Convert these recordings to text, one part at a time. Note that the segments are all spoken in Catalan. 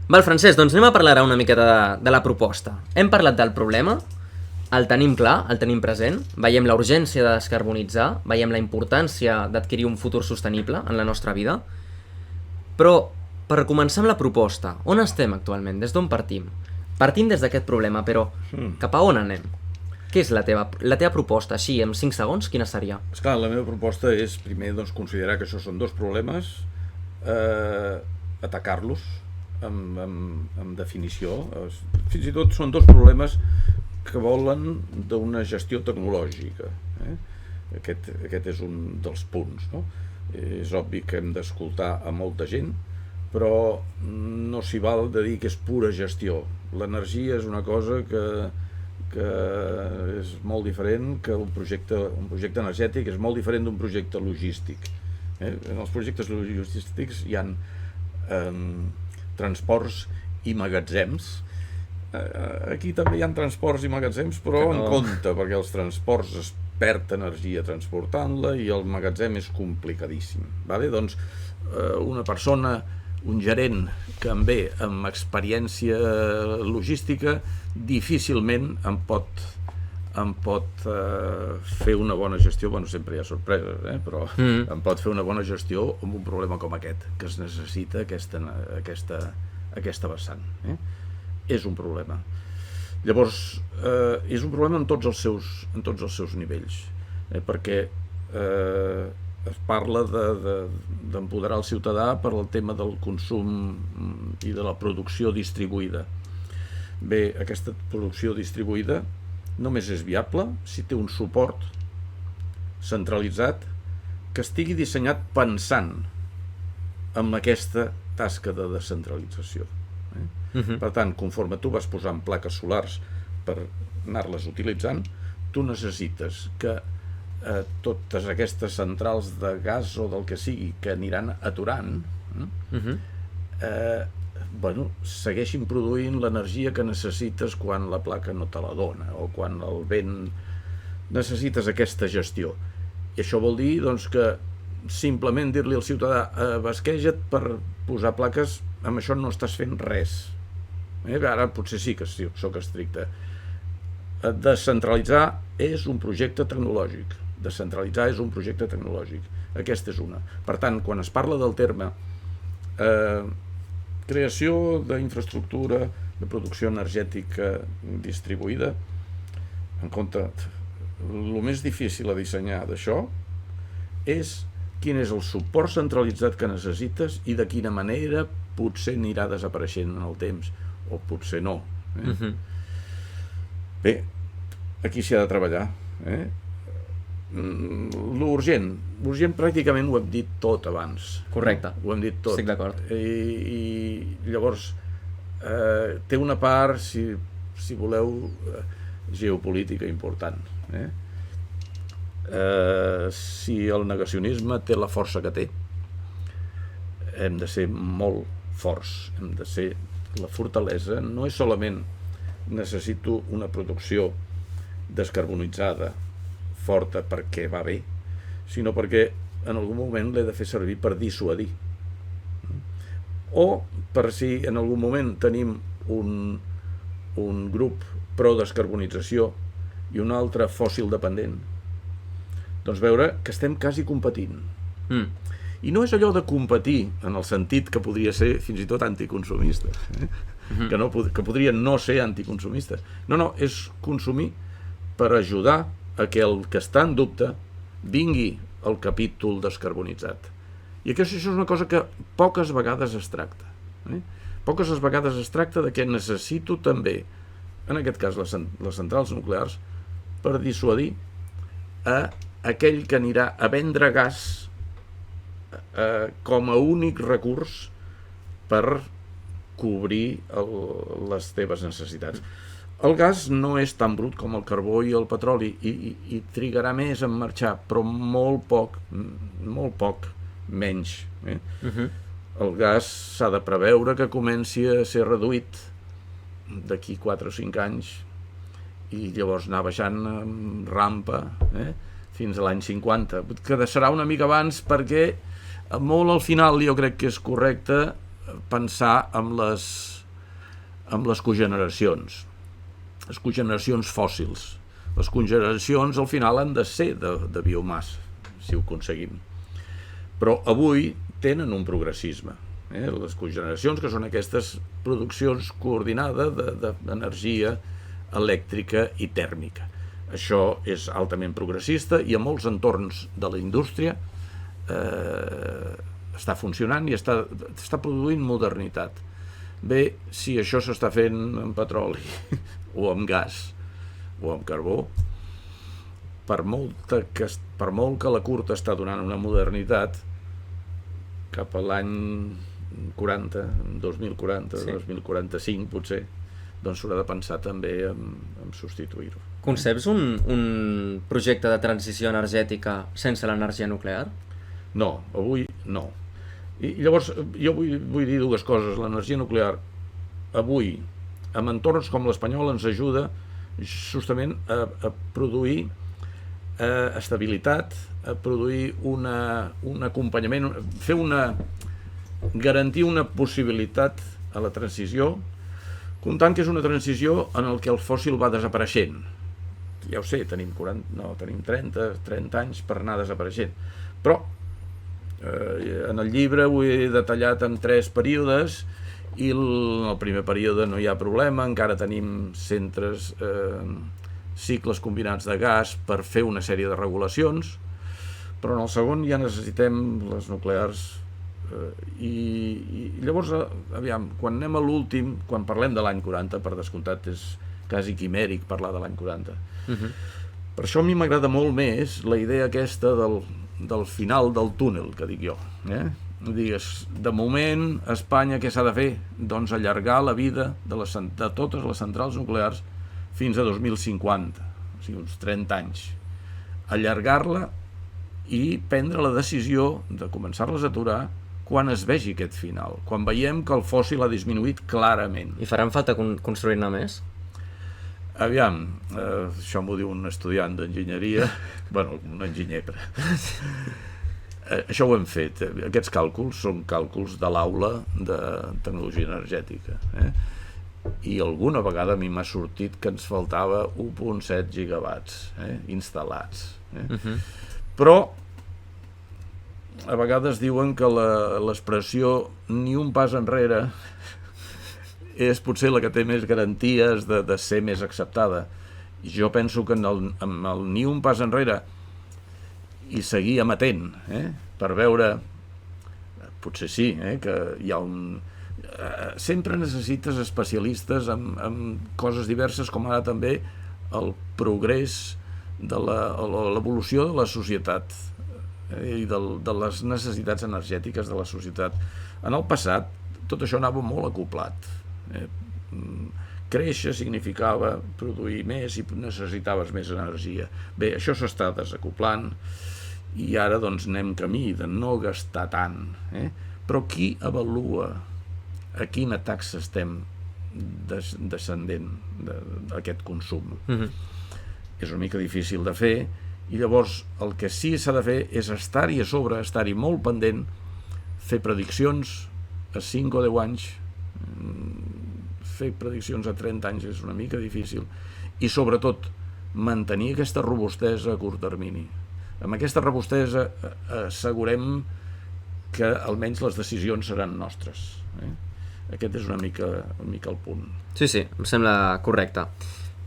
Val, Francesc, doncs anem a parlar una miqueta de la proposta. Hem parlat del problema, el tenim clar, el tenim present, veiem la urgència de descarbonitzar, veiem la importància d'adquirir un futur sostenible en la nostra vida, però per començar amb la proposta, on estem actualment? Des d'on partim? Partim des d'aquest problema, però cap a on anem? Què és la teva proposta? Així, en 5 segons, quina seria? Esclar, la meva proposta és primer considerar que això són dos problemes, atacar-los amb definició. Fins i tot són dos problemes que volen d'una gestió tecnològica. Aquest és un dels punts, no? És obvi que hem d'escoltar a molta gent, però no s'hi val de dir que és pura gestió. L'energia és una cosa que és molt diferent que un projecte energètic, és molt diferent d'un projecte logístic. En els projectes logístics hi ha transports i magatzems. Aquí també hi ha transports i magatzems, però en compte, perquè els transports es perd energia transportant-la i el magatzem és complicadíssim. Doncs una persona, un gerent que em ve amb experiència logística difícilment em pot fer una bona gestió. Bueno, sempre hi ha sorpreses, però em pot fer una bona gestió amb un problema com aquest, que es necessita aquesta vessant. És un problema. Llavors, és un problema en tots els seus nivells, perquè es parla d'empoderar el ciutadà per al tema del consum i de la producció distribuïda. Bé, aquesta producció distribuïda només és viable si té un suport centralitzat que estigui dissenyat pensant en aquesta tasca de descentralització. Per tant, conforme tu vas posant plaques solars per anar-les utilitzant, tu necessites que totes aquestes centrals de gas o del que sigui que aniran aturant segueixin produint l'energia que necessites quan la placa no te la dona o quan el vent. Necessites aquesta gestió. I això vol dir que simplement dir-li al ciutadà basqueja't per posar plaques, amb això no estàs fent res. Ara potser sí que soc estricte. Descentralitzar és un projecte tecnològic. Descentralitzar és un projecte tecnològic. Aquesta és una. Per tant, quan es parla del terme creació d'infraestructura de producció energètica distribuïda, en compte, el més difícil a dissenyar d'això és quin és el suport centralitzat que necessites i de quina manera potser anirà desapareixent en el temps, o potser no. Bé, aquí s'hi ha de treballar. L'urgent pràcticament ho hem dit tot abans. Correcte. Ho hem dit tot. Estic d'acord. I llavors té una part, si voleu, geopolítica important. Si el negacionisme té la força que té, hem de ser molt forts, hem de ser la fortalesa. No és solament necessito una producció descarbonitzada forta perquè va bé, sinó perquè en algun moment l'he de fer servir per dissuadir, o per si en algun moment tenim un grup pro descarbonització i un altre fòssil dependent, doncs veure que estem quasi competint. I no és allò de competir en el sentit que podria ser fins i tot anticonsumista, que podria no ser anticonsumista. No, és consumir per ajudar a que el que està en dubte vingui al capítol descarbonitzat. I això és una cosa que poques vegades es tracta. Poques vegades es tracta de que necessito també, en aquest cas les centrals nuclears, per dissuadir a aquell que anirà a vendre gas com a únic recurs per cobrir les teves necessitats. El gas no és tan brut com el carbó i el petroli i trigarà més en marxar, però molt poc menys. El gas s'ha de preveure que comenci a ser reduït d'aquí 4 o 5 anys i llavors anar baixant amb rampa fins a l'any 50, que serà una mica abans perquè molt al final jo crec que és correcte pensar en les amb les cogeneracions. Les cogeneracions fòssils. Les cogeneracions al final han de ser de biomassa, si ho aconseguim. Però avui tenen un progressisme. Les cogeneracions, que són aquestes produccions coordinades d'energia elèctrica i tèrmica. Això és altament progressista i a molts entorns de la indústria està funcionant i està produint modernitat. Bé, si això s'està fent amb petroli o amb gas o amb carbó, per molt que la CURT està donant una modernitat, cap a l'any 2040, 2045 potser, doncs s'haurà de pensar també en substituir-ho. Conceps un projecte de transició energètica sense l'energia nuclear? No, avui no. I llavors jo vull dir dues coses. L'energia nuclear avui, en entorns com l'espanyol, ens ajuda justament a produir estabilitat, a produir un acompanyament, garantir una possibilitat a la transició, comptant que és una transició en el que el fòssil va desapareixent. Ja ho sé, tenim 30 anys per anar desapareixent. Però en el llibre ho he detallat en 3 períodes i en el primer període no hi ha problema, encara tenim cicles combinats de gas per fer una sèrie de regulacions, però en el segon ja necessitem les nuclears. I llavors, aviam, quan anem a l'últim, quan parlem de l'any 40, per descomptat és quasi quimèric parlar de l'any 40. Per això a mi m'agrada molt més la idea aquesta del final del túnel, que dic jo. Digues, de moment, a Espanya què s'ha de fer? Doncs allargar la vida de totes les centrals nuclears fins a 2050, o sigui, uns 30 anys. Allargar-la i prendre la decisió de començar-les a aturar quan es vegi aquest final, quan veiem que el fòssil ha disminuït clarament. I faran falta construir-ne més? Aviam, això m'ho diu un estudiant d'enginyeria, bueno, un enginyer, això ho hem fet. Aquests càlculs són càlculs de l'aula de tecnologia energètica. I alguna vegada a mi m'ha sortit que ens faltava 1,7 gigawatts instal·lats. Però a vegades diuen que l'expressió ni un pas enrere és potser la que té més garanties de ser més acceptada. Jo penso que amb el ni un pas enrere i seguir amatent per veure, potser sí, que hi ha sempre necessites especialistes en coses diverses, com ara també el progrés de l'evolució de la societat i de les necessitats energètiques de la societat. En el passat tot això anava molt acoplat. Créixer significava produir més i necessitaves més energia. Bé, això s'està desacoplant i ara doncs anem camí de no gastar tant. Però qui avalua a quina taxa estem descendent d'aquest consum? És una mica difícil de fer i llavors el que sí s'ha de fer és estar-hi a sobre, estar-hi molt pendent, fer prediccions a 5 o 10 anys, fer prediccions a 30 anys és una mica difícil, i sobretot mantenir aquesta robustesa a curt termini. Amb aquesta robustesa assegurem que almenys les decisions seran nostres. Aquest és una mica el punt. Sí, em sembla correcte.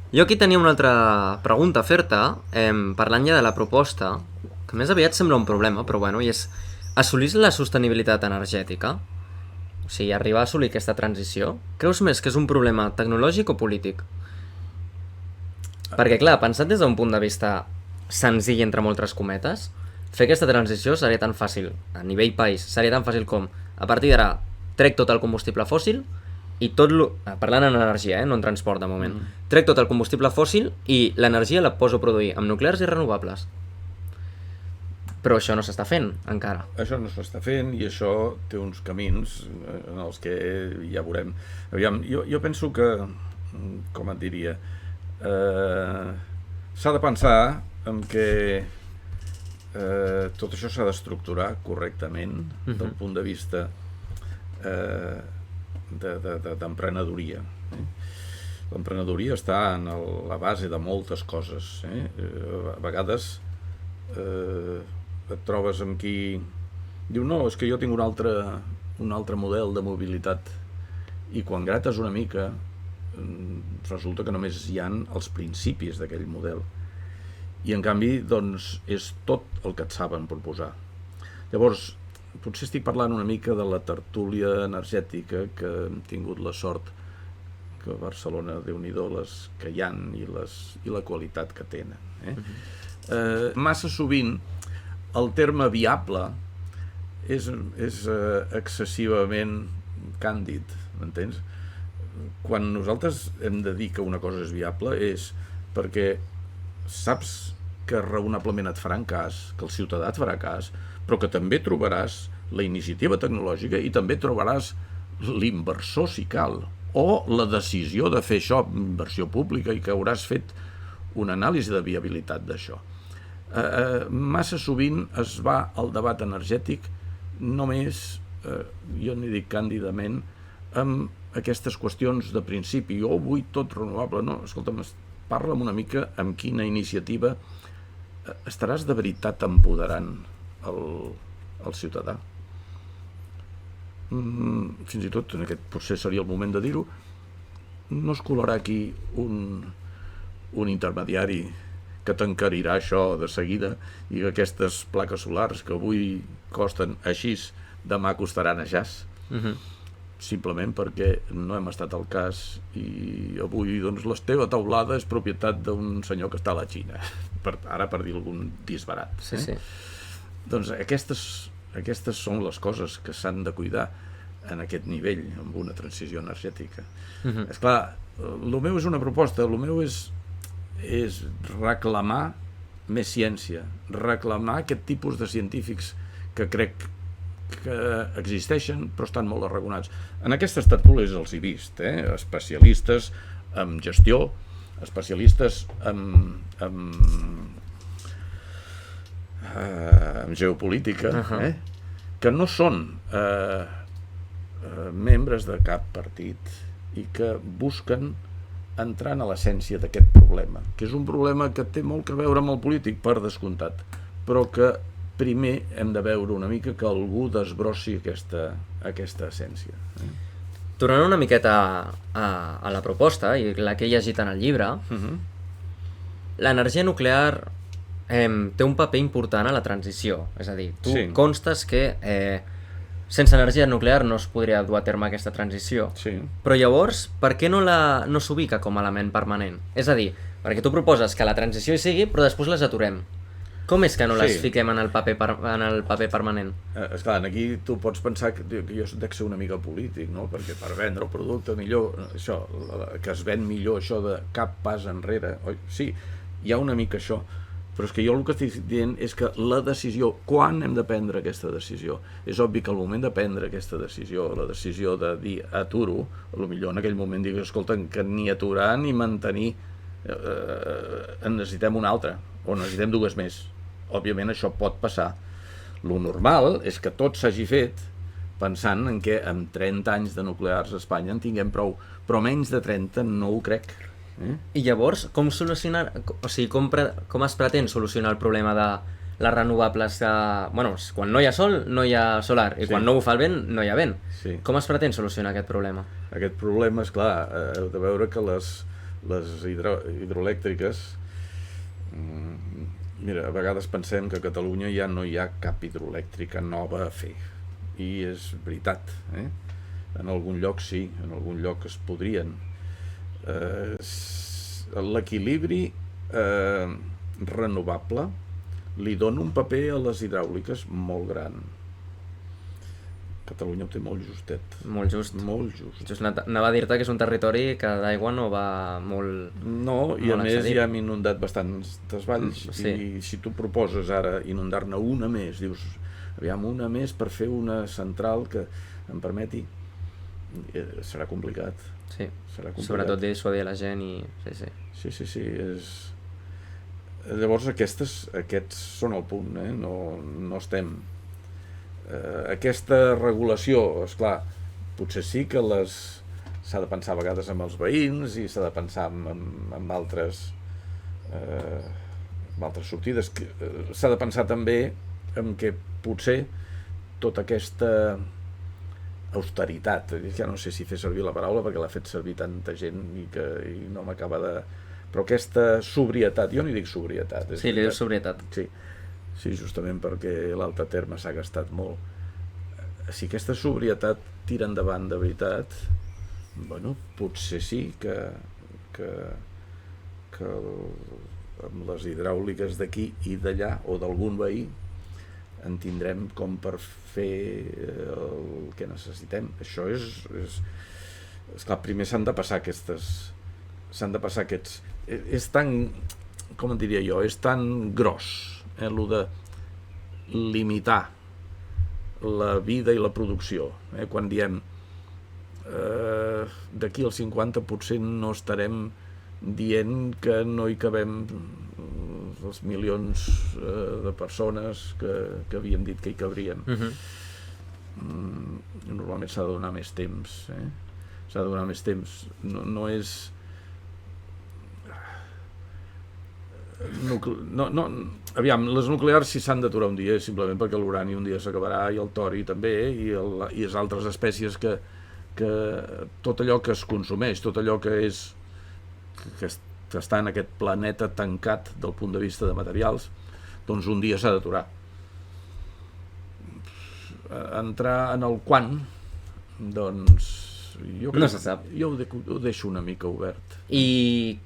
Jo aquí tenia una altra pregunta a fer-te, parlant ja de la proposta, que més aviat sembla un problema, però bueno, i és assolir la sostenibilitat energètica, o sigui, arribar a assolir aquesta transició. Creus més que és un problema tecnològic o polític? Perquè clar, pensat des d'un punt de vista senzill, entre moltes cometes, fer aquesta transició seria tan fàcil, a nivell país, seria tan fàcil com, a partir d'ara, trec tot el combustible fòssil, i parlant en energia, no en transport de moment, trec tot el combustible fòssil i l'energia la poso a produir amb nuclears i renovables. Però això no s'està fent encara. Això no s'està fent i això té uns camins en els que ja veurem. Aviam, jo penso que, com et diria, s'ha de pensar en que tot això s'ha d'estructurar correctament del punt de vista d'emprenedoria. L'emprenedoria està en la base de moltes coses. A vegades et trobes amb qui diu no, és que jo tinc un altre model de mobilitat, i quan grates una mica resulta que només hi han els principis d'aquell model, i en canvi doncs és tot el que et saben proposar. Llavors potser estic parlant una mica de la tertúlia energètica que hem tingut la sort que a Barcelona, Déu-n'hi-do les que hi han i la qualitat que tenen. Massa sovint el terme viable és excessivament càndid, m'entens? Quan nosaltres hem de dir que una cosa és viable és perquè saps que raonablement et faran cas, que el ciutadà et farà cas, però que també trobaràs la iniciativa tecnològica i també trobaràs l'inversor si cal, o la decisió de fer això, inversió pública, i que hauràs fet una anàlisi de viabilitat d'això. Massa sovint es va al debat energètic només, jo n'hi dic càndidament, amb aquestes qüestions de principi. Jo vull tot renovable. No, escolta'm, parla'm una mica amb quina iniciativa estaràs de veritat empoderant el ciutadà. Fins i tot, en aquest potser seria el moment de dir-ho, no es colarà aquí un intermediari que t'encarirà això de seguida i que aquestes plaques solars que avui costen així, demà costaran a jazz. Simplement perquè no hem estat al cas i avui doncs la teva teulada és propietat d'un senyor que està a la Xina, ara per dir algun disbarat. Doncs aquestes són les coses que s'han de cuidar en aquest nivell, amb una transició energètica. Esclar, el meu és una proposta, el meu és reclamar més ciència, reclamar aquest tipus de científics que crec que existeixen però estan molt arragonats. En aquestes tertúlies els he vist, especialistes en gestió, especialistes en geopolítica, que no són membres de cap partit i que busquen entrar a l'essència d'aquest problema, que és un problema que té molt a veure amb el polític, per descomptat, però que primer hem de veure una mica que algú desbrossi aquesta essència. Tornant una miqueta a la proposta i la que he llegit en el llibre, l'energia nuclear té un paper important a la transició. És a dir, tu constes que sense energia nuclear no es podria dur a terme aquesta transició. Però llavors, per què no s'ubica com a element permanent? És a dir, perquè tu proposes que la transició hi sigui, però després les aturem. Com és que no les fiquem en el paper permanent? Esclar, aquí tu pots pensar que jo dec ser una mica polític, no? Perquè per vendre el producte millor, això, que es ven millor, això de cap pas enrere, oi? Sí, hi ha una mica això, però és que jo el que estic dient és que la decisió, quan hem de prendre aquesta decisió? És obvi que al moment de prendre aquesta decisió, la decisió de dir aturo, potser en aquell moment digues, escolta, que ni aturar ni mantenir, en necessitem una altra, o necessitem dues més. Òbviament això pot passar. Lo normal és que tot s'hagi fet pensant en què amb 30 anys de nuclears a Espanya en tinguem prou, però menys de 30 no ho crec. I llavors, com solucionar, o sigui, com es pretén solucionar el problema de les renovables que, bueno, quan no hi ha sol, no hi ha solar, i quan no ho fa el vent, no hi ha vent. Com es pretén solucionar aquest problema? Aquest problema, és clar, heu de veure que les hidroelèctriques, mira, a vegades pensem que a Catalunya ja no hi ha cap hidroelèctrica nova a fer, i és veritat, en algun lloc sí, en algun lloc es podrien. L'equilibri renovable li dona un paper a les hidràuliques molt gran. Catalunya ho té molt justet. Molt just. Molt just. Just anava a dir-te que és un territori que d'aigua no va molt... No, i a més ja hem inundat bastants valls, i si tu proposes ara inundar-ne una més, dius, aviam, una més per fer una central que em permeti, serà complicat. Sí, sobretot dissuadir la gent i... Sí, llavors aquests són el punt, no estem... Aquesta regulació, esclar, Potser sí que s'ha de pensar a vegades amb els veïns i s'ha de pensar amb altres sortides. S'ha de pensar també en què potser tota aquesta austeritat, ja no sé si fer servir la paraula perquè l'ha fet servir tanta gent i no m'acaba de... Però aquesta sobrietat, jo n'hi dic sobrietat. Sí, li dius sobrietat. Sí, justament perquè l'altre terme s'ha gastat molt. Si aquesta sobrietat tira endavant de veritat, bueno, potser sí que amb les hidràuliques d'aquí i d'allà o d'algun veí en tindrem com per fer el que necessitem. Això és clar, primer s'han de passar aquests... És tan, com en diria jo, és tan gros, el de limitar la vida i la producció. Quan diem d'aquí al 50 potser no estarem dient que no hi cabem els milions de persones que havíem dit que hi cabríem. Normalment s'ha de donar més temps. S'ha de donar més temps. No és... Aviam, les nuclears si s'han d'aturar un dia és simplement perquè l'urani un dia s'acabarà i el tori també i les altres espècies que tot allò que es consumeix, tot allò que està en aquest planeta tancat del punt de vista de materials, doncs un dia s'ha d'aturar. Entrar en el quan, doncs no se sap. Jo ho deixo una mica obert. I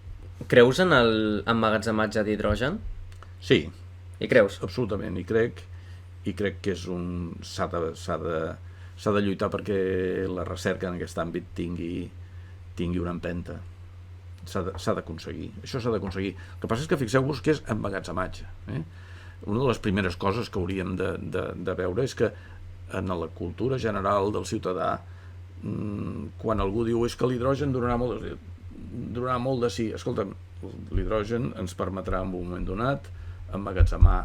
creus en l'emmagatzematge d'hidrogen? Sí. Hi creus? Absolutament, i crec que s'ha de lluitar perquè la recerca en aquest àmbit tingui una empenta. S'ha d'aconseguir. Això s'ha d'aconseguir. El que passa és que fixeu-vos que és emmagatzematge. Una de les primeres coses que hauríem de veure és que en la cultura general del ciutadà, quan algú diu és que l'hidrogen donarà molt de sí. Escolta'm, l'hidrogen ens permetrà en un moment donat emmagatzemar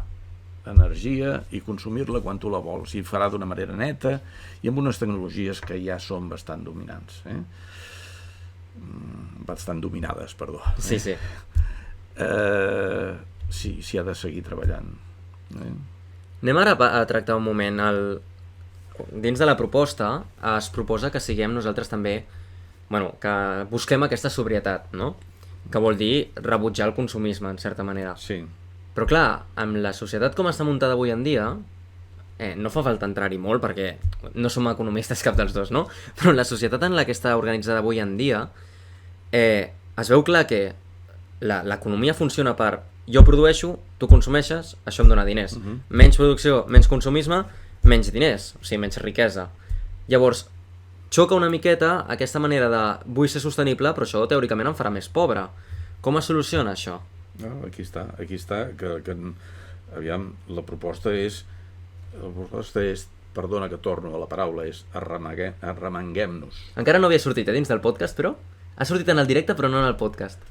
energia i consumir-la quan tu la vols, i farà d'una manera neta i amb unes tecnologies que ja són bastant dominants. Bastant dominades, perdó. Sí, sí. Sí, s'hi ha de seguir treballant. Anem ara a tractar un moment. Dins de la proposta es proposa que siguem nosaltres també, que busquem aquesta sobrietat, no? Que vol dir rebutjar el consumisme, en certa manera. Sí. Però clar, amb la societat com està muntada avui en dia, no fa falta entrar-hi molt perquè no som economistes cap dels dos, no? Però la societat en la que està organitzada avui en dia es veu clar que l'economia funciona per jo produeixo, tu consumeixes, això em dona diners. Menys producció, menys consumisme, menys diners, o sigui, menys riquesa. Llavors, xoca una miqueta aquesta manera de vull ser sostenible, però això teòricament em farà més pobre. Com es soluciona això? Aquí està, que aviam, la proposta és, perdona que torno a la paraula, és arremanguem-nos. Encara no havia sortit dins del podcast, però? Ha sortit en el directe, però no en el podcast.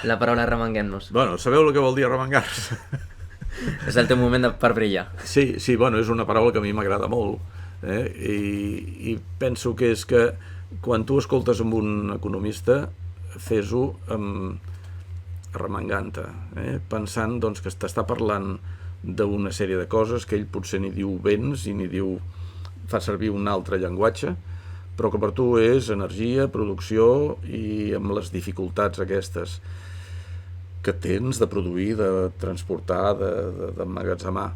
La paraula arremanguem-nos. Bueno, sabeu el que vol dir arremangar-se? És el teu moment per brillar. Sí, bueno, és una paraula que a mi m'agrada molt, i penso que és que quan tu escoltes amb un economista, fes-ho arremangant-te, pensant doncs, que t'està parlant d'una sèrie de coses que ell potser n'hi diu béns i fa servir un altre llenguatge, però que per tu és energia, producció i amb les dificultats aquestes que tens de produir, de transportar, d'emmagatzemar.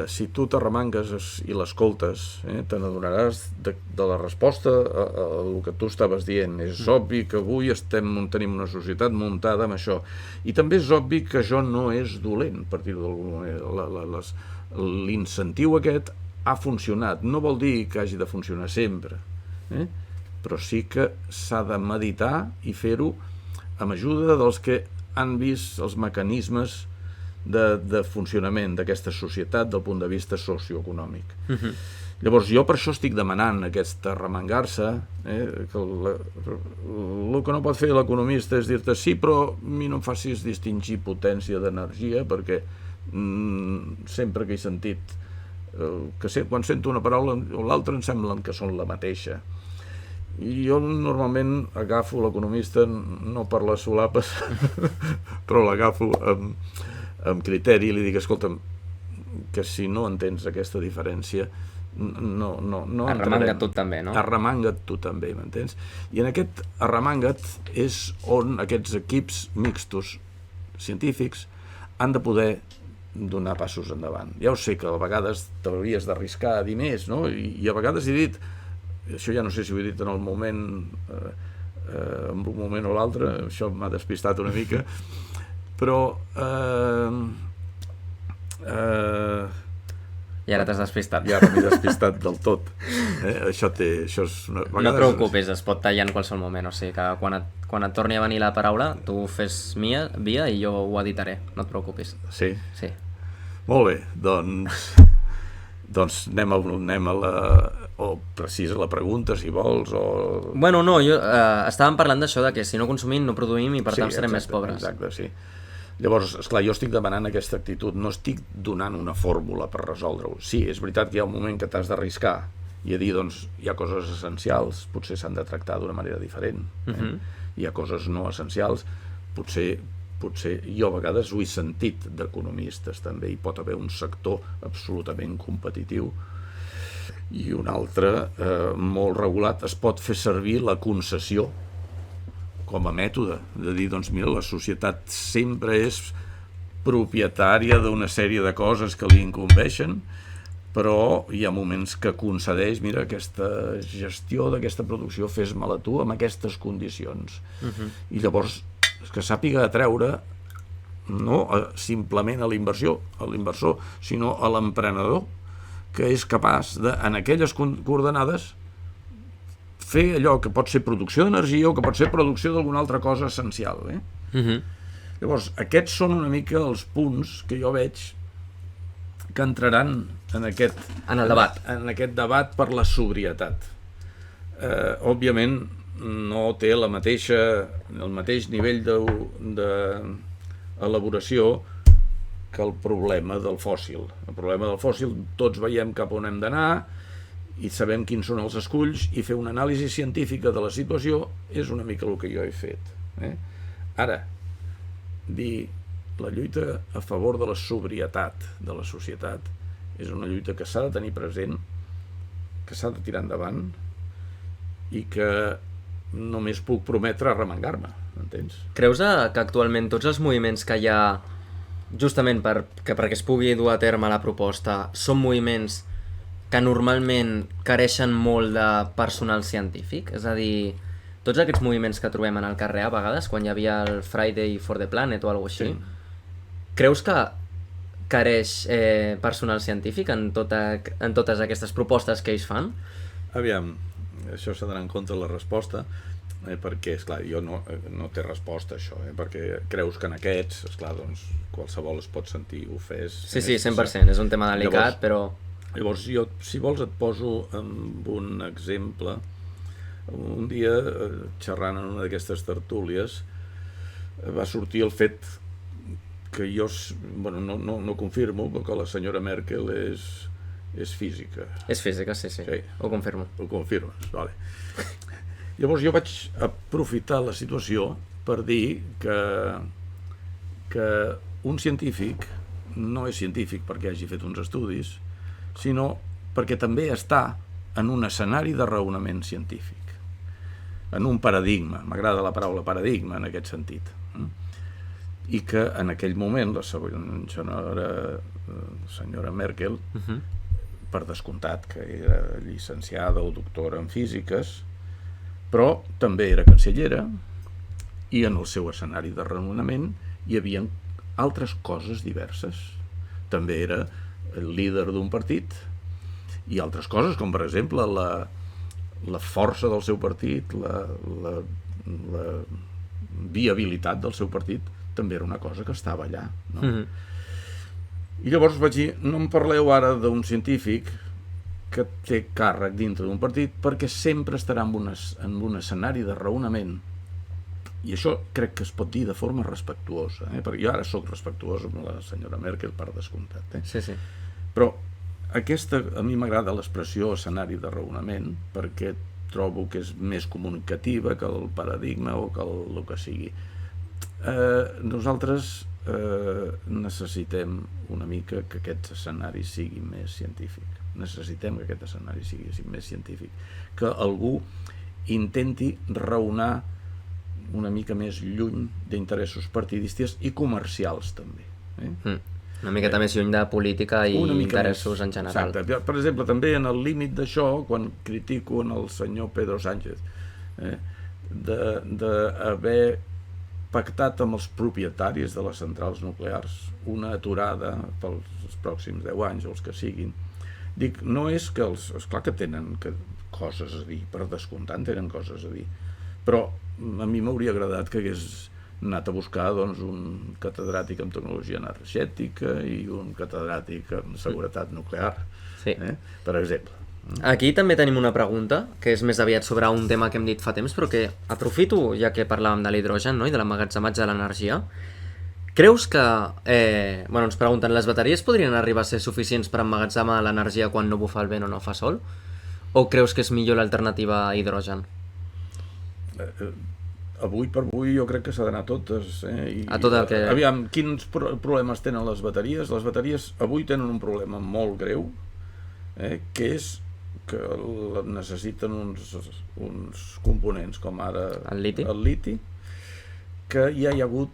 Si tu t'arremangues i l'escoltes, te n'adonaràs de la resposta a el que tu estaves dient. És obvi que avui tenim una societat muntada amb això. I també és obvi que això no és dolent, per dir-ho d'alguna manera. L'incentiu aquest ha funcionat. No vol dir que hagi de funcionar sempre, però sí que s'ha de meditar i fer-ho amb ajuda dels que han vist els mecanismes de funcionament d'aquesta societat del punt de vista socioeconòmic. Llavors jo per això estic demanant aquest arremangar-se, que el que no pot fer l'economista és dir-te sí, però a mi no em facis distingir potència d'energia perquè sempre que he sentit quan sento una paraula o l'altra em semblen que són la mateixa. I jo normalment agafo l'economista no per les solapes, però l'agafo amb criteri i li dic, escolta'm, que si no entens aquesta diferència no Arremanga't tu també, no? Arremanga't tu també, m'entens? I en aquest arremanga't és on aquests equips mixtos científics han de poder donar passos endavant. Ja ho sé que a vegades t'hauries d'arriscar a dir més, no? I a vegades he dit, això ja no sé si ho he dit en el moment, en un moment o l'altre, això m'ha despistat una mica, però I ara t'has despistat. ja m'he despistat del tot. Això és una... No et preocupis, es pot tallar en qualsevol moment, o sigui que quan et torni a venir la paraula, tu fes via i jo ho editaré, no et preocupis. Sí? Sí. Molt bé, doncs anem a la... o precisa la pregunta, si vols, o... Bueno, no, estàvem parlant d'això, de que si no consumim no produïm i per tant serem més pobres. Exacte, sí. Llavors, esclar, jo estic demanant aquesta actitud, no estic donant una fórmula per resoldre-ho. Sí, és veritat que hi ha un moment que t'has d'arriscar i a dir, doncs, hi ha coses essencials, potser s'han de tractar d'una manera diferent. Hi ha coses no essencials, potser jo a vegades ho he sentit d'economistes també, hi pot haver un sector absolutament competitiu i un altre molt regulat. Es pot fer servir la concessió com a mètode, de dir, doncs mira, la societat sempre és propietària d'una sèrie de coses que li incumbeixen, però hi ha moments que concedeix, mira, aquesta gestió d'aquesta producció, fes-me-la tu amb aquestes condicions. I llavors, que sàpiga atreure no simplement a l'inversor, sinó a l'emprenedor, que és capaç de, en aquelles coordenades, fer allò que pot ser producció d'energia o que pot ser producció d'alguna altra cosa essencial. Llavors, aquests són una mica els punts que jo veig que entraran en aquest debat per la sobrietat. Òbviament, no té el mateix nivell d'elaboració que el problema del fòssil. El problema del fòssil, tots veiem cap on hem d'anar, i sabem quins són els esculls, i fer una anàlisi científica de la situació és una mica el que jo he fet. Ara, dir la lluita a favor de la sobrietat de la societat és una lluita que s'ha de tenir present, que s'ha de tirar endavant i que només puc prometre arremangar-me, entens? Creus que actualment tots els moviments que hi ha justament perquè es pugui dur a terme la proposta són moviments que normalment careixen molt de personal científic? És a dir, tots aquests moviments que trobem en el carrer a vegades, quan hi havia el Friday for the Planet o alguna cosa així, creus que careix personal científic en totes aquestes propostes que ells fan? Aviam, això s'ha d'anar en compte la resposta, perquè, esclar, jo no té resposta això, perquè creus que en aquests, esclar, doncs, qualsevol es pot sentir ofès. Sí, 100%, és un tema delicat, però... Llavors, jo, si vols, et poso amb un exemple. Un dia, xerrant en una d'aquestes tertúlies, va sortir el fet que jo, bueno, no confirmo, però que la senyora Merkel és física. És física, sí, ho confirmo. Ho confirmes, vale. Llavors jo vaig aprofitar la situació per dir que un científic no és científic perquè hagi fet uns estudis, sinó perquè també està en un escenari de raonament científic, en un paradigma, m'agrada la paraula paradigma en aquest sentit, i que en aquell moment la senyora Merkel, per descomptat que era llicenciada o doctora en físiques, però també era cancellera, i en el seu escenari de raonament hi havia altres coses diverses. També era el líder d'un partit i altres coses, com per exemple la força del seu partit, la viabilitat del seu partit, també era una cosa que estava allà, no? I llavors vaig dir, no em parleu ara d'un científic que té càrrec dintre d'un partit, perquè sempre estarà en un escenari de raonament. I això crec que es pot dir de forma respectuosa, perquè jo ara soc respectuós amb la senyora Merkel, per descomptat. Sí. Però A mi m'agrada l'expressió escenari de raonament, perquè trobo que és més comunicativa que el paradigma o que el que sigui. Nosaltres necessitem una mica que aquest escenari sigui més científic. Necessitem que aquest escenari sigui més científic. Que algú intenti raonar una mica més lluny d'interessos partidistes i comercials, també. Una miqueta més lluny de política i interessos en general. Exacte. Per exemple, també en el límit d'això, quan critico en el senyor Pedro Sánchez, d'haver pactat amb els propietaris de les centrals nuclears una aturada pels pròxims 10 anys o els que siguin. Dic, no és que esclar que tenen coses a dir, per descomptant tenen coses a dir, però a mi m'hauria agradat que hagués anat a buscar un catedràtic en tecnologia energètica i un catedràtic en seguretat nuclear, per exemple. Aquí també tenim una pregunta, que és més aviat sobre un tema que hem dit fa temps, però que aprofito, ja que parlàvem de l'hidrogen, no?, i de l'emmagatzematge de l'energia. Creus que, ens pregunten, les bateries podrien arribar a ser suficients per emmagatzemar l'energia quan no bufa el vent o no fa sol? O creus que és millor l'alternativa a hidrogen? Avui per avui jo crec que s'ha d'anar a totes. A tot el que... Aviam, quins problemes tenen les bateries? Les bateries avui tenen un problema molt greu, que és que necessiten uns components com ara el liti, que ja hi ha hagut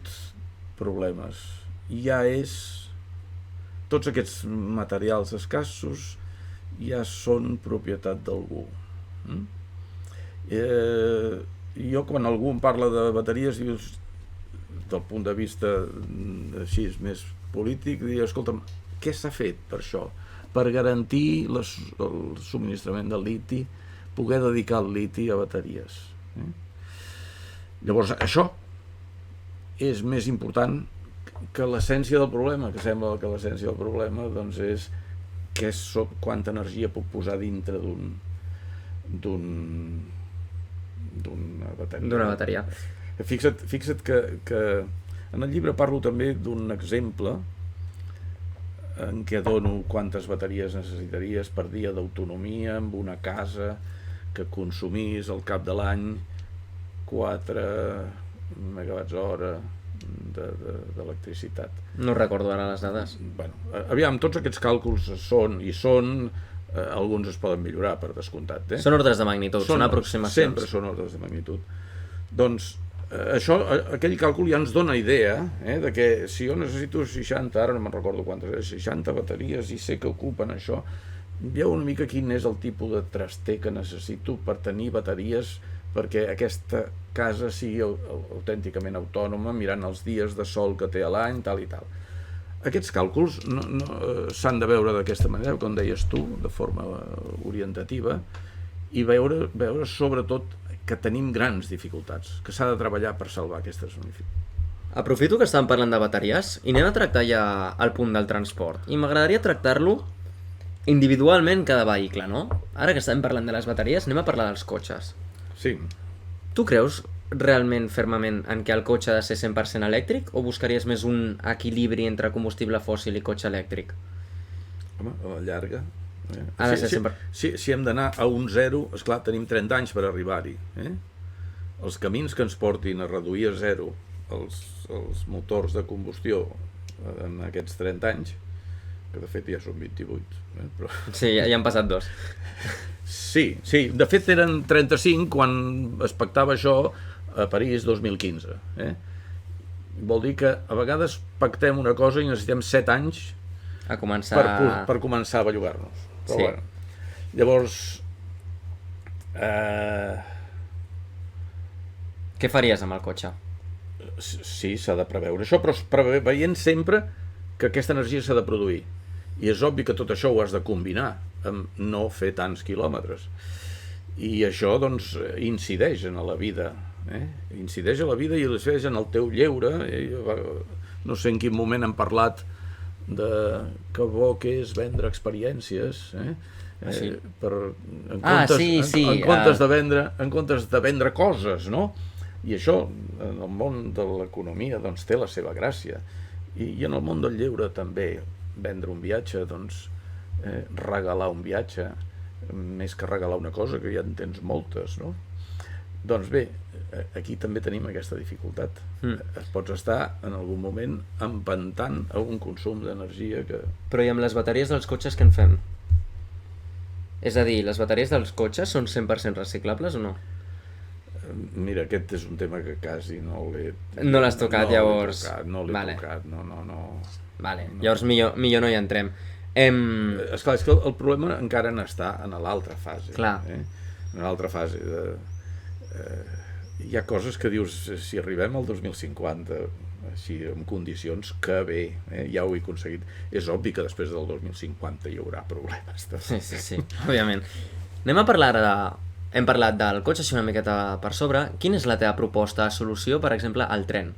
problemes. Tots aquests materials escassos ja són propietat d'algú. Jo, quan algú em parla de bateries, del punt de vista així més polític, dic, escolta'm, què s'ha fet per això? Per garantir el subministrament del liti, poder dedicar el liti a bateries. Llavors, això és més important que l'essència del problema, que sembla que l'essència del problema és quanta energia puc posar dintre d'una bateria. Fixa't que en el llibre parlo també d'un exemple en què dono quantes bateries necessitaries per dia d'autonomia amb una casa que consumís al cap de l'any 4 megawatts hora d'electricitat. No recordo ara les dades. Aviam, tots aquests càlculs són, alguns es poden millorar, per descomptat. Són ordres de magnitud, són aproximacions. Sempre són ordres de magnitud. Doncs aquell càlcul ja ens dona idea de que si jo necessito 60, ara no me'n recordo quantes, 60 bateries i sé que ocupen això, veieu una mica quin és el tipus de traster que necessito per tenir bateries perquè aquesta casa sigui autènticament autònoma, mirant els dies de sol que té a l'any, tal i tal. Aquests càlculs s'han de veure d'aquesta manera, com deies tu, de forma orientativa, i veure sobretot que tenim grans dificultats, que s'ha de treballar per salvar aquestes dificultats. Aprofito que estàvem parlant de bateries i anem a tractar ja el punt del transport. I m'agradaria tractar-lo individualment cada vehicle, no? Ara que estem parlant de les bateries, anem a parlar dels cotxes. Sí. Tu creus realment fermament en què el cotxe ha de ser 100% elèctric o buscaries més un equilibri entre combustible fòssil i cotxe elèctric? Home, a la llarga... Si hem d'anar a un zero, esclar, tenim 30 anys per arribar-hi. Els camins que ens portin a reduir a zero els motors de combustió en aquests 30 anys, que de fet ja són 28. Però... Sí, ja han passat 2. Sí, de fet eren 35 quan es pactava això a París 2015. Vol dir que a vegades pactem una cosa i necessitem 7 anys a començar... per començar a bellugar-nos. Però sí. Llavors... Què faries amb el cotxe? Sí, s'ha de preveure això, però preveient sempre que aquesta energia s'ha de produir. I és obvi que tot això ho has de combinar amb no fer tants quilòmetres. I això, doncs, incideix en la vida. Incideix a la vida i incideix en el teu lleure. No sé en quin moment hem parlat de que bo que és vendre experiències, en comptes de vendre coses, no? I això, en el món de l'economia, doncs, té la seva gràcia. I en el món del lleure també, vendre un viatge, doncs, regalar un viatge, més que regalar una cosa, que ja en tens moltes, no? Doncs bé, aquí també tenim aquesta dificultat. Pots estar en algun moment empentant a un consum d'energia que... Però i amb les bateries dels cotxes què en fem? És a dir, les bateries dels cotxes són 100% reciclables o no? Mira, aquest és un tema que quasi no l'he... No l'has tocat, llavors... No l'he tocat, no. Vale, llavors millor no hi entrem. Esclar, és que el problema encara n'està en l'altra fase. Clar. En l'altra fase. Hi ha coses que dius, si arribem al 2050, així, en condicions, que bé, ja ho he aconseguit. És obvi que després del 2050 hi haurà problemes. Sí, òbviament. Anem a parlar ara Hem parlat del cotxe, així una miqueta per sobre. Quina és la teva proposta de solució, per exemple, al tren?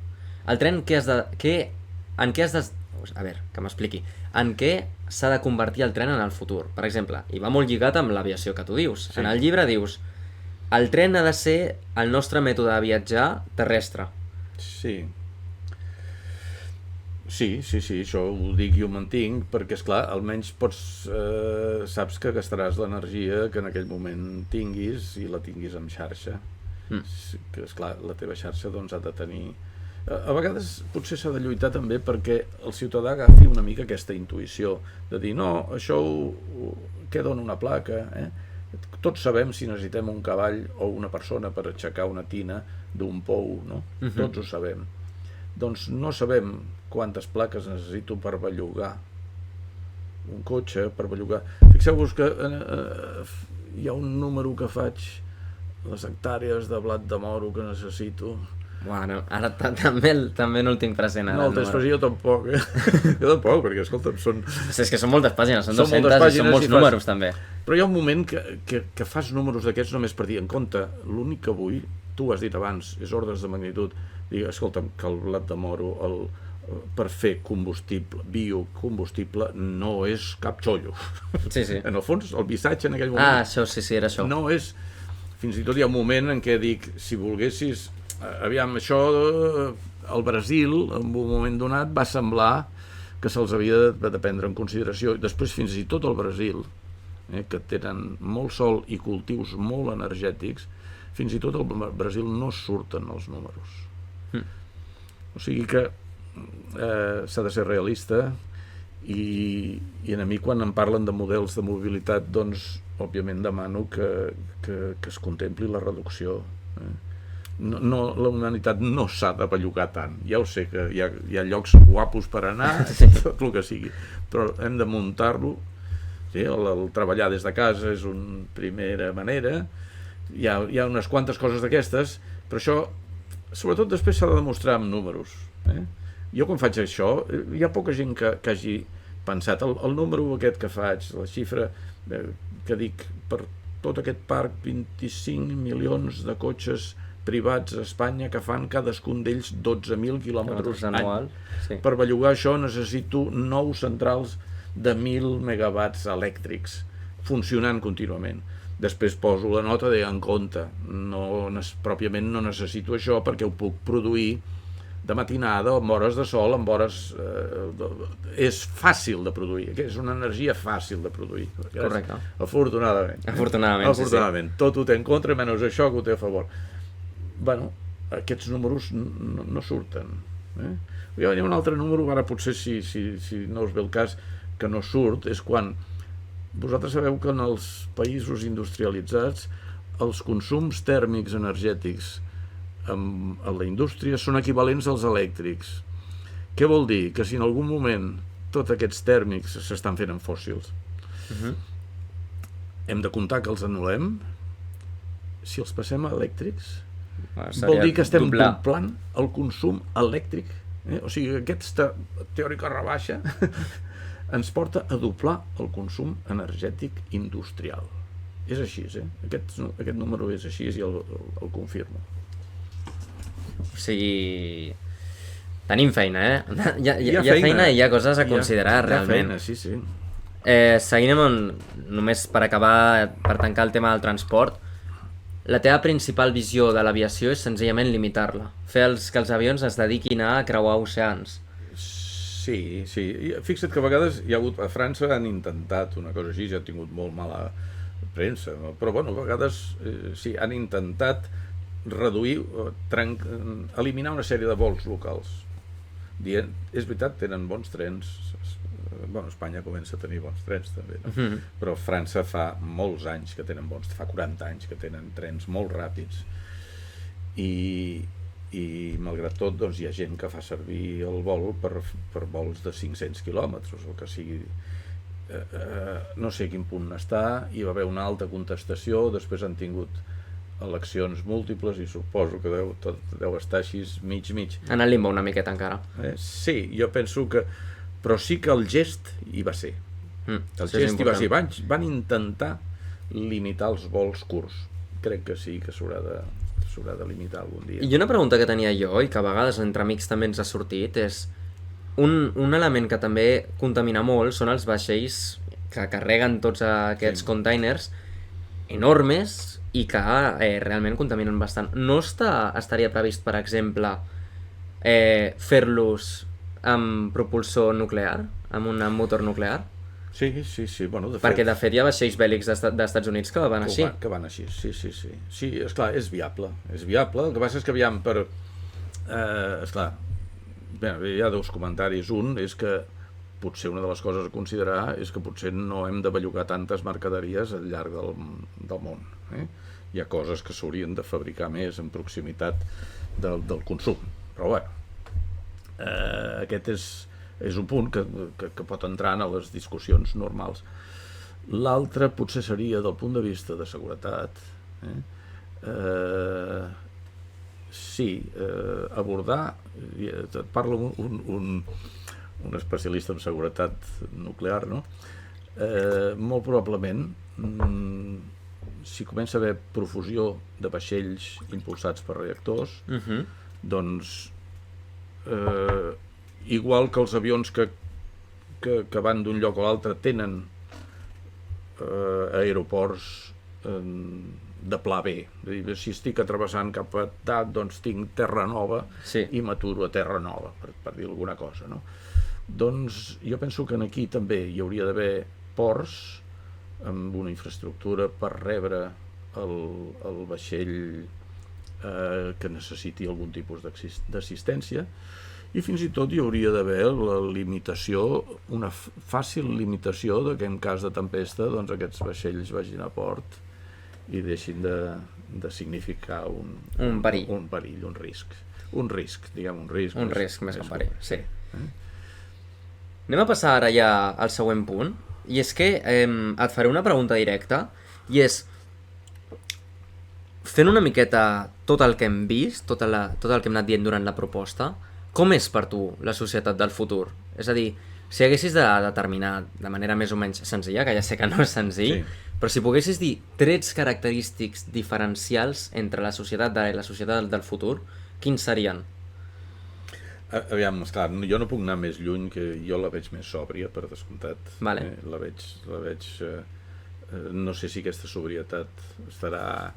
El tren, en què has de... A veure, que m'expliqui. En què s'ha de convertir el tren en el futur? Per exemple, i va molt lligat amb l'aviació que tu dius. Sí. En el llibre dius, el tren ha de ser el nostre mètode de viatjar terrestre. Sí. Sí, això ho dic i ho mantinc, perquè, esclar, almenys saps que gastaràs l'energia que en aquell moment tinguis i la tinguis en xarxa. Que, esclar, la teva xarxa doncs ha de tenir... A vegades potser s'ha de lluitar també perquè el ciutadà agafi una mica aquesta intuïció de dir, no, això què dona una placa? Tots sabem si necessitem un cavall o una persona per aixecar una tina d'un pou, no? Tots ho sabem. Doncs no sabem quantes plaques necessito per bellugar un cotxe, per bellugar. Fixeu-vos que hi ha un número que faig, les hectàrees de blat de moro que necessito. Bueno, ara també no el tinc present. No, el tens present, jo tampoc. Jo tampoc, perquè, escolta'm, són... És que són moltes pàgines, són 200 i són molts números, també. Però hi ha un moment que fas números d'aquests només per dir, en compte, l'únic que vull, tu ho has dit abans, és ordres de magnitud. Digue, escolta'm, que el blat de moro per fer combustible, biocombustible, no és cap xollo. Sí. En el fons, el missatge en aquell moment... Això, sí, era això. No és... Fins i tot hi ha un moment en què dic, si volguessis... Aviam, això al Brasil, en un moment donat, va semblar que se'ls havia de prendre en consideració. Després, fins i tot al Brasil, que tenen molt sol i cultius molt energètics, fins i tot al Brasil no surten els números. O sigui que s'ha de ser realista i a mi quan em parlen de models de mobilitat doncs òbviament demano que es contempli la reducció. No, la humanitat no s'ha de bellugar tant, ja ho sé que hi ha llocs guapos per anar, tot el que sigui, però hem de muntar-lo. El treballar des de casa és una primera manera, hi ha unes quantes coses d'aquestes, però això sobretot després s'ha de demostrar amb números. Jo quan faig això, hi ha poca gent que hagi pensat el número aquest que faig, la xifra que dic, per tot aquest parc, 25 milions de cotxes privats a Espanya que fan cadascun d'ells 12.000 quilòmetres any. Per bellugar això necessito 9 centrals de 1.000 megawatts elèctrics funcionant contínuament. Després poso la nota de en compte, pròpiament no necessito això perquè ho puc produir de matinada, amb hores de sol, amb hores... És fàcil de produir, és una energia fàcil de produir. Correcte. Afortunadament. Afortunadament. Tot ho té en contra, menys això que ho té a favor. Bueno, aquests números no surten. Hi ha un altre número, ara potser si no us ve el cas, que no surt, és quan vosaltres sabeu que en els països industrialitzats els consums tèrmics energètics a la indústria són equivalents als elèctrics. Què vol dir? Que si en algun moment tots aquests tèrmics s'estan fent en fòssils, hem de comptar que els anul·lem. Si els passem a elèctrics, vol dir que estem doblant el consum elèctric. O sigui, aquesta teòrica rebaixa ens porta a doblar el consum energètic industrial. És així, aquest número és així i el confirmo. O sigui... Tenim feina, Hi ha feina i hi ha coses a considerar, realment. Hi ha feina, sí. Seguint només per acabar, per tancar el tema del transport, la teva principal visió de l'aviació és senzillament limitar-la. Fer que els avions es dediquin a creuar oceans. Sí. Fixa't que a vegades hi ha hagut... A França han intentat una cosa així, ja ha tingut molt mala premsa, no? Però bueno, a vegades sí, han intentat reduir, eliminar una sèrie de vols locals. Dient, és veritat, tenen bons trens, bueno, Espanya comença a tenir bons trens també, no? Però França fa molts anys que tenen bons, fa 40 anys que tenen trens molt ràpids i malgrat tot doncs, hi ha gent que fa servir el vol per vols de 500 quilòmetres, el que sigui. No sé a quin punt està, hi va haver una alta contestació, després han tingut eleccions múltiples i suposo que deu estar així mig. En el limbo una miqueta encara. Sí, jo penso que... Però sí que el gest hi va ser. El gest hi va ser. Van intentar limitar els vols curts. Crec que sí que s'haurà de limitar algun dia. I una pregunta que tenia jo, i que a vegades entre amics també ens ha sortit, és un element que també contamina molt són els vaixells que carreguen tots aquests containers enormes i que realment contaminen bastant. No estaria previst, per exemple, fer-los amb propulsor nuclear, amb un motor nuclear? Sí. Bueno, perquè de fet hi ha vaixells bèl·lics dels Estats Units que van així. Que van així, sí. Sí, esclar, és viable. El que passa és que aviam per... esclar, hi ha dos comentaris. Un és que potser una de les coses a considerar és que potser no hem de bellugar tantes mercaderies al llarg del món. Hi ha coses que s'haurien de fabricar més en proximitat del consum. Però bueno, aquest és un punt que pot entrar en les discussions normals. L'altre potser seria des del punt de vista de seguretat. Sí, abordar, et parla un especialista en seguretat nuclear, no? Molt probablement, si comença a haver profusió de vaixells impulsats per reactors, doncs igual que els avions que van d'un lloc a l'altre tenen aeroports de pla B. Si estic travessant cap a TAC, doncs tinc terra nova i m'aturo a terra nova, per dir alguna cosa, no? Doncs jo penso que aquí també hi hauria d'haver ports amb una infraestructura per rebre el vaixell que necessiti algun tipus d'assistència, i fins i tot hi hauria d'haver la limitació, una fàcil limitació de que en cas de tempesta doncs aquests vaixells vagin a port i deixin de significar un perill, un risc. Un risc més que un perill, sí. Anem a passar ara ja al següent punt, i és que et faré una pregunta directa, i és, fent una miqueta tot el que hem vist, tot el que hem anat dient durant la proposta, com és per tu la societat del futur? És a dir, si haguessis de determinar de manera més o menys senzilla, que ja sé que no és senzill, però si poguessis dir trets característics diferencials entre la societat d'ara i la societat del futur, quins serien? Aviam, esclar, jo no puc anar més lluny, que jo la veig més sòbria, per descomptat. La veig... No sé si aquesta sobrietat estarà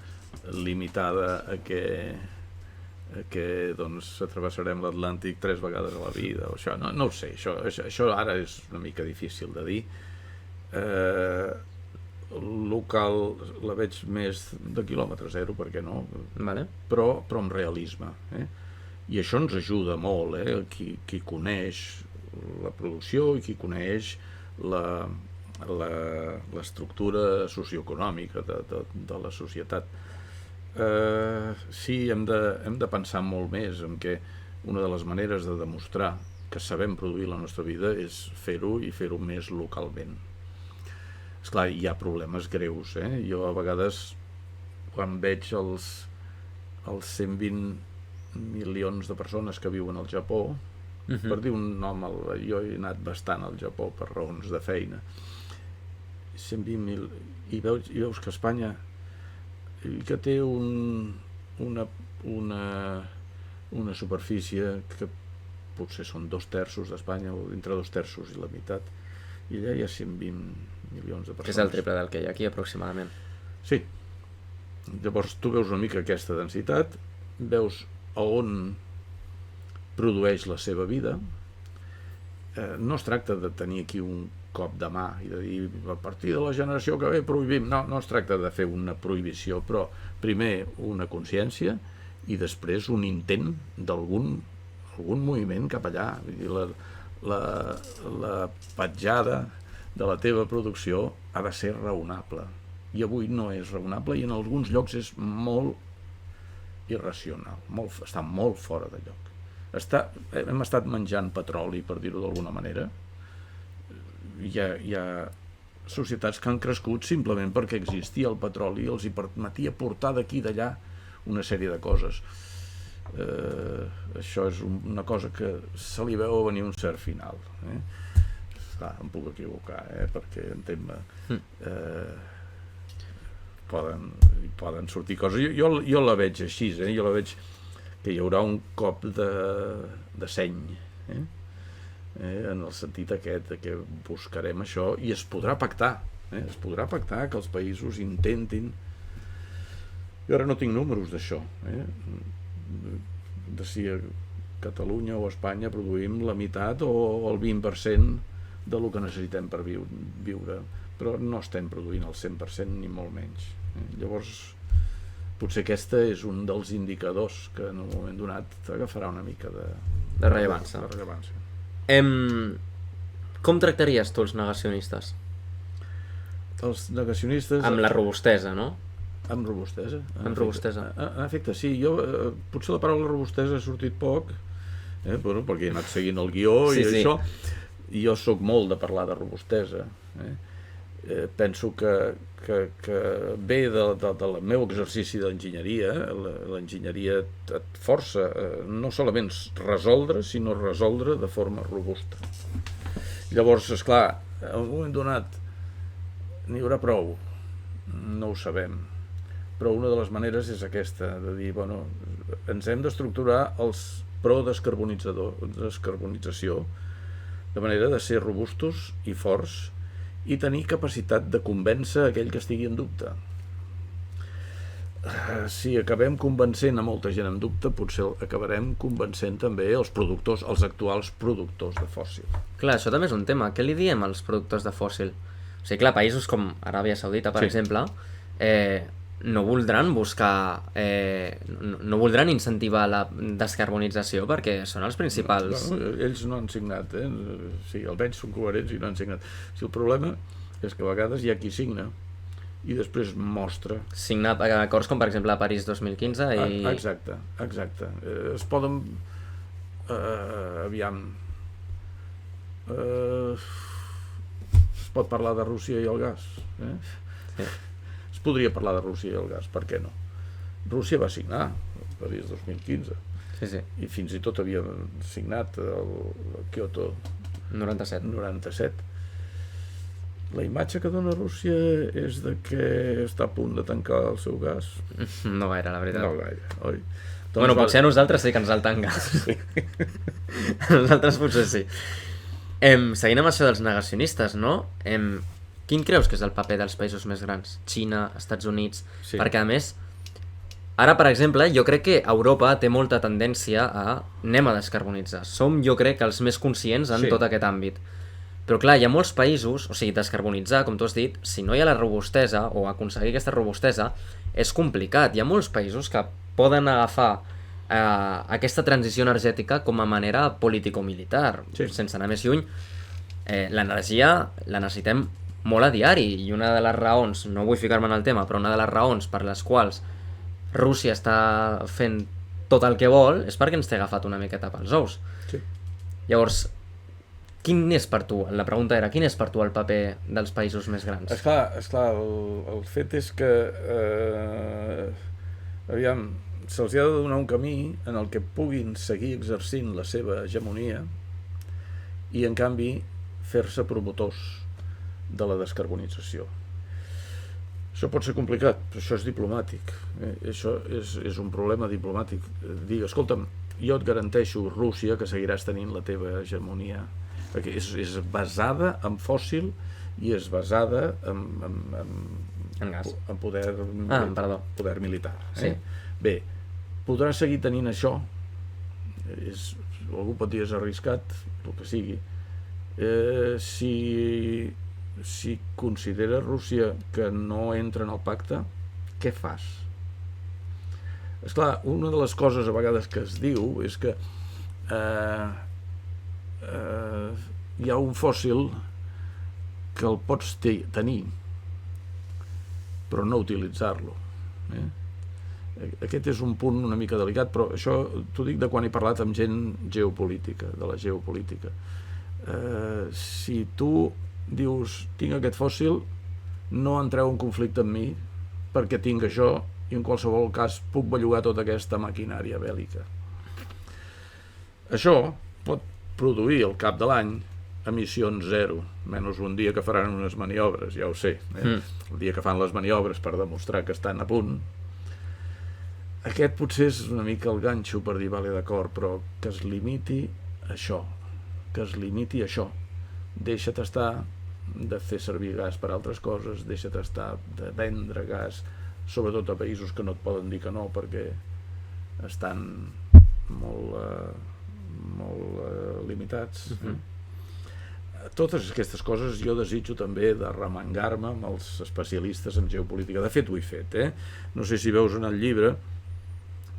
limitada a que doncs travessarem l'Atlàntic 3 vegades a la vida o això, no ho sé, això ara és una mica difícil de dir. Local la veig més de quilòmetre zero, per què no? Però amb realisme, i això ens ajuda molt, qui coneix la producció i qui coneix l'estructura socioeconòmica de la societat. Sí, hem de pensar molt més en que una de les maneres de demostrar que sabem produir la nostra vida és fer-ho i fer-ho més localment. Esclar, hi ha problemes greus, jo a vegades quan veig els 120 milions de persones que viuen al Japó, per dir un nom, jo he anat bastant al Japó per raons de feina, 120.000, i veus que Espanya, que té una superfície que potser són 2/3 d'Espanya, o entre 2/3 i la meitat, i allà hi ha 120 milions de persones. Que és el triple del que hi ha aquí, aproximadament. Sí. Llavors tu veus una mica aquesta densitat, veus a on produeix la seva vida, no es tracta de tenir aquí un cop de mà i de dir a partir de la generació que ve prohibim, no es tracta de fer una prohibició, però primer una consciència i després un intent d'algun moviment cap allà. Vull dir, la petjada de la teva producció ha de ser raonable i avui no és raonable i en alguns llocs és molt irracional, està molt fora de lloc. Hem estat menjant petroli, per dir-ho d'alguna manera. Hi ha societats que han crescut simplement perquè existia el petroli i els hi permetia portar d'aquí i d'allà una sèrie de coses. Això és una cosa que se li veu venir un cert final. Clar, em puc equivocar, perquè entenc-me, poden sortir coses. Jo la veig així, jo la veig que hi haurà un cop de seny, en el sentit aquest que buscarem això i es podrà pactar, es podrà pactar que els països intentin. Jo ara no tinc números d'això, de si a Catalunya o a Espanya produïm la meitat o el 20% del que necessitem per viure, però no estem produint el 100% ni molt menys. Llavors, potser aquesta és un dels indicadors que en un moment donat agafarà una mica de rellevància. Com tractaries tu els negacionistes? Els negacionistes... Amb la robustesa, no? Amb robustesa. Amb robustesa. En efecte, sí. Potser la paraula robustesa ha sortit poc, perquè he anat seguint el guió i això. I jo soc molt de parlar de robustesa. Penso que ve del meu exercici d'enginyeria. L'enginyeria et força no solament resoldre, sinó resoldre de forma robusta. Llavors, esclar, en un moment donat n'hi haurà prou, no ho sabem, però una de les maneres és aquesta, de dir, ens hem d'estructurar els pro-descarbonització, de manera de ser robustos i forts i tenir capacitat de convèncer aquell que estigui en dubte. Si acabem convencent a molta gent en dubte, potser acabarem convencent també els productors, els actuals productors de fòssil. Clar, això també és un tema. Què li diem als productors de fòssil? O sigui, clar, països com Aràbia Saudita, per exemple, no voldran buscar... no voldran incentivar la descarbonització perquè són els principals... Ells no han signat, sí, almenys són coherents i no han signat. Si el problema és que a vegades hi ha qui signa i després mostra... Signar acords com, per exemple, a París 2015 i... Exacte. Es poden... aviam... es pot parlar de Rússia i el gas, Sí. Es podria parlar de Rússia i el gas, per què no? Rússia va signar a París 2015. Sí. I fins i tot havia signat el Kyoto 97. La imatge que dona Rússia és de que està a punt de tancar el seu gas. No gaire, la veritat. No gaire, oi? Bueno, potser a nosaltres sí que ens el tanca. Sí. A nosaltres potser sí. Seguint amb això dels negacionistes, no? Quin creus que és el paper dels països més grans? Xina, Estats Units... Sí. Perquè, a més, ara, per exemple, jo crec que Europa té molta tendència a anem a descarbonitzar. Som, jo crec, els més conscients en tot aquest àmbit. Però, clar, hi ha molts països, o sigui, descarbonitzar, com tu has dit, si no hi ha la robustesa, o aconseguir aquesta robustesa, és complicat. Hi ha molts països que poden agafar aquesta transició energètica com a manera político-militar. Sí. Sense anar més lluny, l'energia la necessitem molt a diari, i una de les raons, no vull ficar-me en el tema, però una de les raons per les quals Rússia està fent tot el que vol és perquè ens té agafat una miqueta pels ous. Sí. Llavors, quin és per tu, la pregunta era, quin és per tu el paper dels països més grans? Esclar, el fet és que aviam, se'ls ha de donar un camí en el que puguin seguir exercint la seva hegemonia i, en canvi, fer-se promotors de la descarbonització. Això pot ser complicat, però això és diplomàtic. Això és un problema diplomàtic. Dir, escolta'm, jo et garanteixo, Rússia, que seguiràs tenint la teva hegemonia, perquè és basada en fòssil i és basada en gas, en poder militar. Sí. Bé, podrà seguir tenint això. Algú pot dir és arriscat, el que sigui, si considera Rússia que no entra en el pacte, què fas? Esclar, una de les coses a vegades que es diu és que hi ha un fòssil que el pots tenir però no utilitzar-lo. Aquest és un punt una mica delicat, però això t'ho dic de quan he parlat amb gent geopolítica, de la geopolítica. Si tu dius tinc aquest fòssil, no entreu en conflicte amb mi perquè tinc això i en qualsevol cas puc bellugar tota aquesta maquinària bèl·lica. Això pot produir al cap de l'any emissions zero, menys un dia que faran unes maniobres, ja ho sé, el dia que fan les maniobres per demostrar que estan a punt. Aquest potser és una mica el ganxo per dir, vale, d'acord, però que es limiti això, deixa't estar de fer servir gas per altres coses, deixa't estar de vendre gas, sobretot a països que no et poden dir que no perquè estan molt limitats. Totes aquestes coses jo desitjo també de remengar-me amb els especialistes en geopolítica. De fet ho he fet, no sé si veus en el llibre,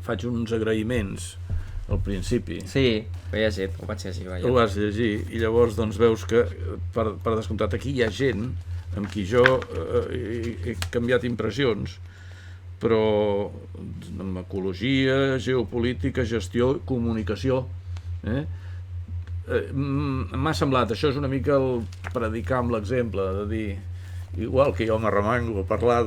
faig uns agraïments al principi. Sí, ho he llegit, ho vaig llegir. Ho vas llegir i llavors doncs veus que per descomptat aquí hi ha gent amb qui jo he canviat impressions, però amb ecologia, geopolítica, gestió, comunicació, m'ha semblat, això és una mica el predicar amb l'exemple, de dir, igual que jo m'arremango a parlar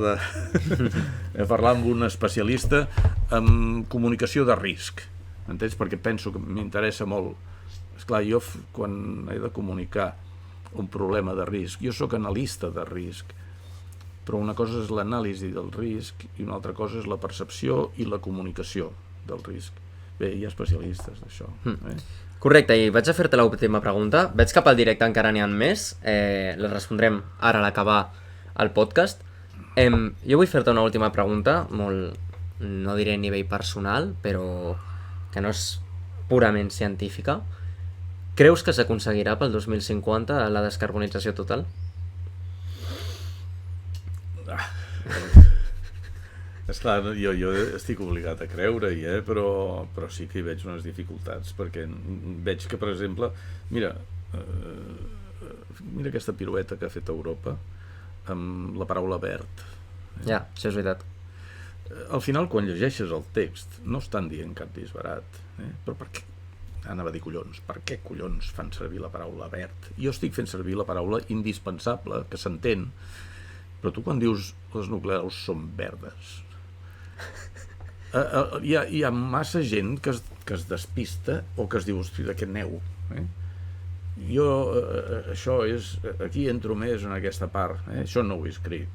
amb un especialista en comunicació de risc, entens? Perquè penso que m'interessa molt. Esclar, jo quan he de comunicar un problema de risc, jo sóc analista de risc, però una cosa és l'anàlisi del risc i una altra cosa és la percepció i la comunicació del risc. Bé, hi ha especialistes d'això. Correcte, i vaig a fer-te l'última pregunta. Veig que pel directe encara n'hi ha més, les respondrem ara a l'acabar el podcast. Jo vull fer-te una última pregunta, molt, no diré a nivell personal, però que no és purament científica. Creus que s'aconseguirà pel 2050 la descarbonització total? Esclar, jo estic obligat a creure-hi, però sí que hi veig unes dificultats, perquè veig que, per exemple, mira aquesta pirueta que ha fet Europa amb la paraula verd. Ja, això és veritat. Al final, quan llegeixes el text, no estan dient cap disbarat, però per què? Anava a dir collons, per què collons fan servir la paraula verd? Jo estic fent servir la paraula indispensable, que s'entén, però tu quan dius les nuclears són verdes, hi ha massa gent que es despista o que es diu, hosti, de què neu? Jo, això és, aquí entro més en aquesta part, això no ho he escrit,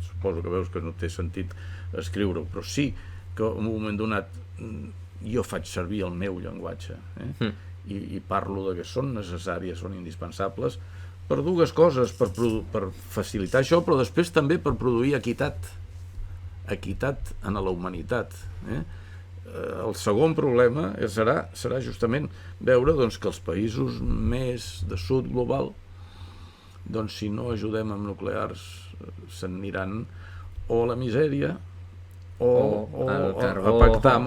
suposo que veus que no té sentit escriure-ho, però sí que en un moment donat jo faig servir el meu llenguatge i parlo de que són necessàries, són indispensables per dues coses, per facilitar això, però després també per produir equitat en la humanitat. El segon problema serà justament veure que els països més de sud global, si no ajudem amb nuclears, se'n aniran o a la misèria o a pactar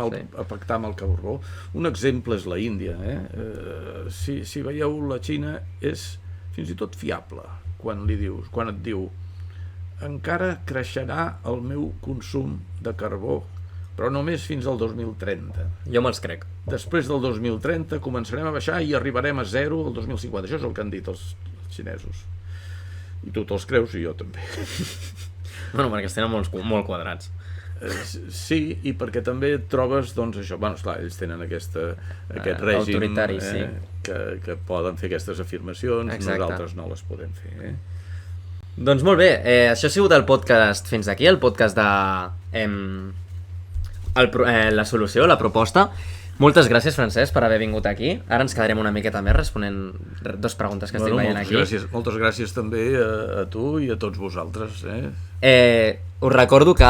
amb el carbó. Un exemple és la Índia. Si veieu, la Xina és fins i tot fiable quan et diu encara creixerà el meu consum de carbó, però només fins al 2030. Jo me'ls crec. Després del 2030 començarem a baixar i arribarem a 0 el 2050. Això és el que han dit els xinesos. I tu te'ls creus i jo també. Bueno, perquè els tenen molt quadrats. Sí, i perquè també trobes, això, esclar, ells tenen aquest règim autoritari, sí, que poden fer aquestes afirmacions. Exacte. Nosaltres no les podem fer. Doncs molt bé, això ha sigut el podcast fins aquí, el podcast de la solució, la proposta. Moltes gràcies, Francesc, per haver vingut aquí. Ara ens quedarem una miqueta més responent dues preguntes que estic veient aquí. Moltes gràcies també a tu i a tots vosaltres. Us recordo que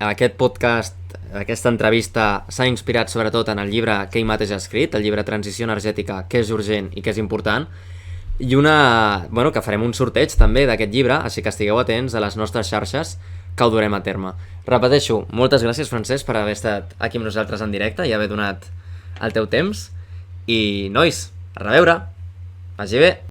aquest podcast, aquesta entrevista s'ha inspirat sobretot en el llibre que ell mateix ha escrit, el llibre Transició energètica, què és urgent i què és important. i bueno, que farem un sorteig també d'aquest llibre, així que estigueu atents a les nostres xarxes que ho durem a terme. Repeteixo, moltes gràcies, Francesc, per haver estat aquí amb nosaltres en directe i haver donat el teu temps. I, nois, a reveure! Vagi bé!